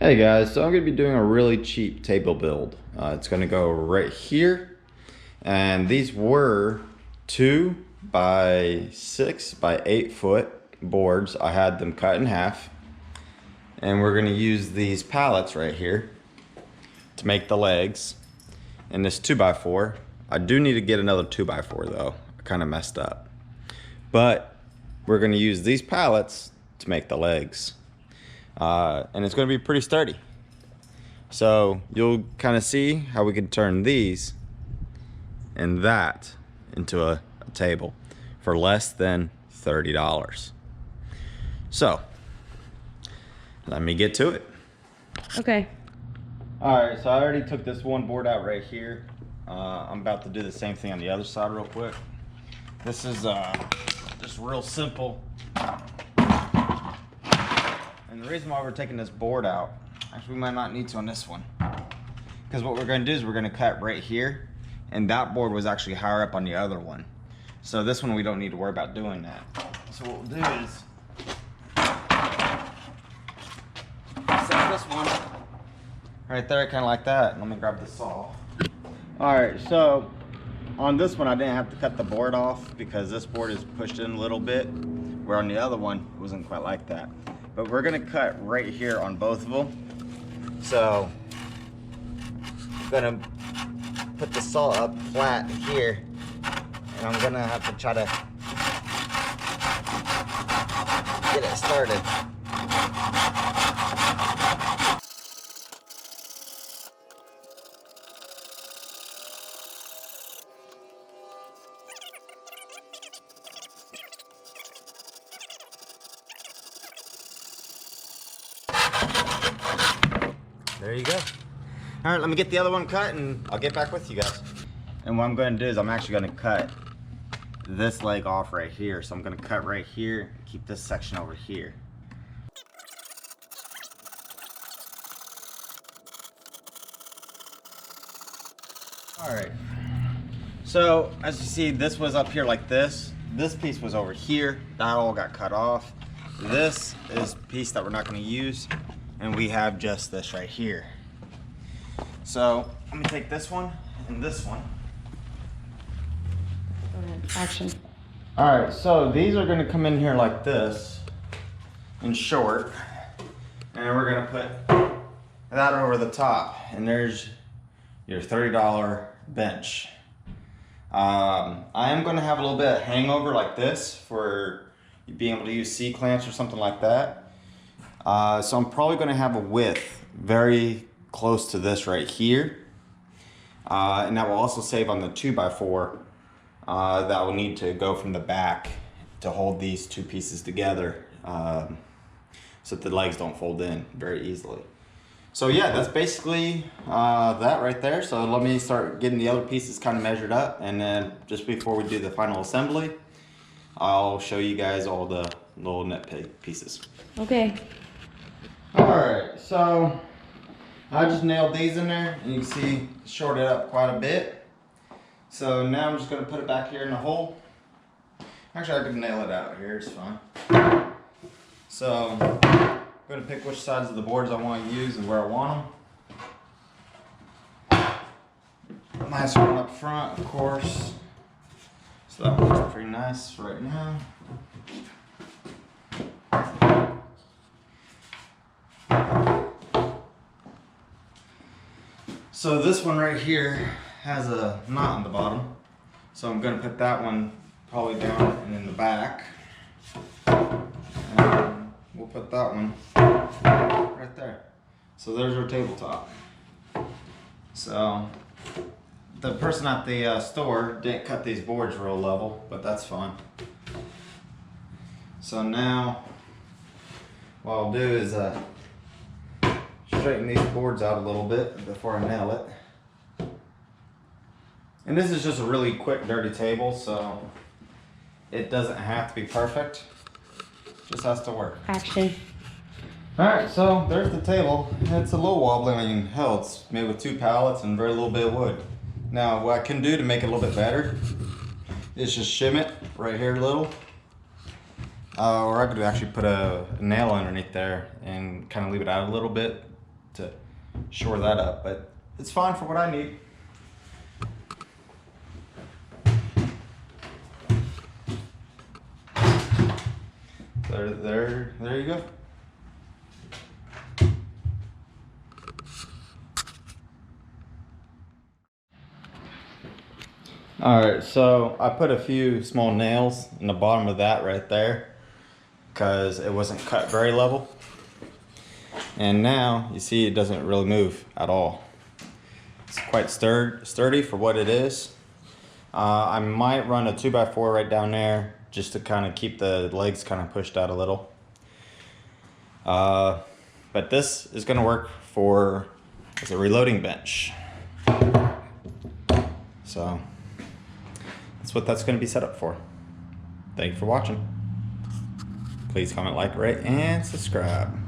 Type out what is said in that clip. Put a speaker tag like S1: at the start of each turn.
S1: Hey guys, so I'm going to be doing a really cheap table build. It's going to go right here, and these were 2 by 6 by 8 foot boards. I had them cut in half, and we're going to use these pallets right here to make the legs. And this 2 by 4, I do need to get another 2 by 4 though. I kind of messed up, but we're going to use these pallets to make the legs. And it's going to be pretty sturdy. So you'll kind of see how we can turn these and that into a table for less than $30. So let me get to it.
S2: Okay.
S1: All right, so I already took this one board out right here. I'm about to do the same thing on the other side real quick. This is just real simple. And the reason why we're taking this board out, actually we might not need to on this one, because what we're going to do is we're going to cut right here, and that board was actually higher up on the other one. So this one we don't need to worry about doing that. So what we'll do is set this one right there, kind of like that. Let me grab the saw. Alright, so on this one I didn't have to cut the board off because this board is pushed in a little bit, where on the other one it wasn't quite like that. But we're gonna cut right here on both of them. So I'm gonna put the saw up flat here, and I'm gonna have to try to get it started. There you go. All right, let me get the other one cut and I'll get back with you guys. And what I'm going to do is I'm actually going to cut this leg off right here. So I'm going to cut right here, keep this section over here. All right. So as you see, this was up here like this. This piece was over here. That all got cut off. This is a piece that we're not going to use. And we have just this right here. So let me take this one and this one.
S2: Go ahead. Action.
S1: All right, so these are gonna come in here like this, in short, and we're gonna put that over the top, and there's your $30 bench. I am gonna have a little bit of hangover like this for you being able to use C-clamps or something like that. So I'm probably going to have a width very close to this right here, and that will also save on the 2 by 4 that will need to go from the back to hold these two pieces together, so that the legs don't fold in very easily. So yeah, that's basically that right there. So let me start getting the other pieces kind of measured up, and then just before we do the final assembly, I'll show you guys all the little nitpick pieces.
S2: Okay.
S1: Alright, so I just nailed these in there, and you can see shorted up quite a bit. So now I'm just going to put it back here in the hole. Actually, I could nail it out here, it's fine. So I'm going to pick which sides of the boards I want to use and where I want them. Nice one up front, of course. So that looks pretty nice right now. So this one right here has a knot on the bottom. So I'm gonna put that one probably down and in the back. And we'll put that one right there. So there's our tabletop. So the person at the store didn't cut these boards real level, but that's fine. So now what I'll do is straighten these boards out a little bit before I nail it. And this is just a really quick dirty table, so it doesn't have to be perfect. Just has to work.
S2: Action.
S1: Alright, so there's the table. It's a little wobbly. I mean, hell, it's made with 2 pallets and very little bit of wood. Now, what I can do to make it a little bit better is just shim it right here a little. Or I could actually put a nail underneath there and kind of leave it out a little bit to shore that up, but it's fine for what I need. There you go. Alright, so I put a few small nails in the bottom of that right there because it wasn't cut very level. And now you see it doesn't really move at all. It's quite sturdy for what it is. I might run a 2x4 right down there just to kind of keep the legs kind of pushed out a little. But this is going to work as a reloading bench. So that's what that's going to be set up for. Thank you for watching. Please comment, like, rate, and subscribe.